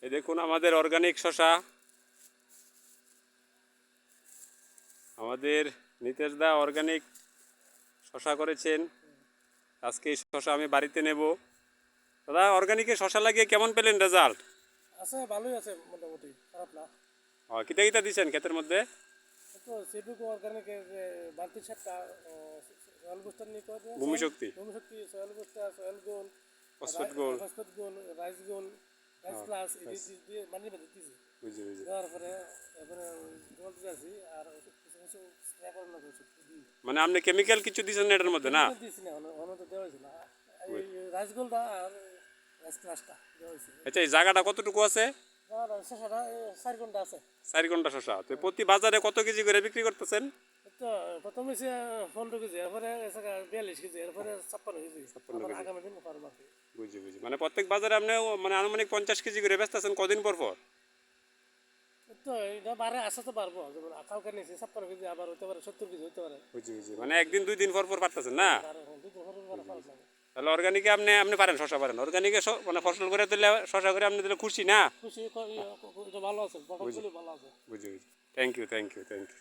এই দেখুন আমাদের অর্গানিক শশা, আমাদের নিতেশ দা অর্গানিক শশা করেছেন। আজকে এই শশা আমি বাড়িতে নেব। দাদা, অর্গানিকে শশা লাগিয়ে কেমন পেলেন রেজাল্ট? আছে, ভালোই আছে, মোটামুটি খারাপ না। কিতা কিতা দিচ্ছেন ক্ষেতের মধ্যে? তো সেটুকু অর্গানিকের বালতি সারটা সয়েল বুস্টার নিয়ে করে দিয়েছে। ভূমি শক্তি, ভূমি শক্তি, সয়েল বুস্টার, সয়েল গোল, ফসফেট গোল্ড। ফসফেট গোল, রাইস গোল, রাইস প্লাস দিয়ে মানি দিতেছি। বুঝি বুঝি। দেওয়ার পরে এবারে জল দিয়েছি আর কিছু কিছু স্প্রে করানো ওষুধ দিই। মানে আপনি কেমিক্যাল কিছু দিচ্ছেন না এটার মধ্যে, না? দিয়েছি না, অন্য তো দেওয়া হয়েছিল। এই রাইস গোলটা আর রাইস প্লাসটা দেওয়া হয়েছে। আচ্ছা, এই জায়গাটা কতটুকু আছে? আর শসাটা 4 ঘন্টা আছে। 4 ঘন্টা শশা তো প্রতি বাজারে কত কেজি করে বিক্রি করতেছেন? তো প্রথমে সে 15 কেজি, এরপরে 42 কেজি, এরপরে 56 কেজি। 56 আবার কেজি। আগামী দিন পারবো আর কি। বুঝি বুঝি, মানে প্রত্যেক বাজারে আপনি মানে আনুমানিক 50 কেজি করে বেচতেছেন কদিন পর পর? তো এটা বারে আসা তো পারবো, যেমন কালকে নিয়েছি 56 কেজি, আবার হতে পারে 70 কেজি হতে পারে। বুঝি বুঝি, মানে একদিন 2 দিন পর পর পারতেছেন না? আর 2 দিন পরে পরে খরচ লাগে। তাহলে অর্গানিকে আপনি আপনি পারেন, শশা পারেন অর্গানিকে, মানে ফসল করে দিলে শশা করে আপনি দিলে খুশি না? খুশি, এটা ভালো আছে, পটলগুলি ভালো আছে। বুঝি বুঝি। Thank you thank you thank you.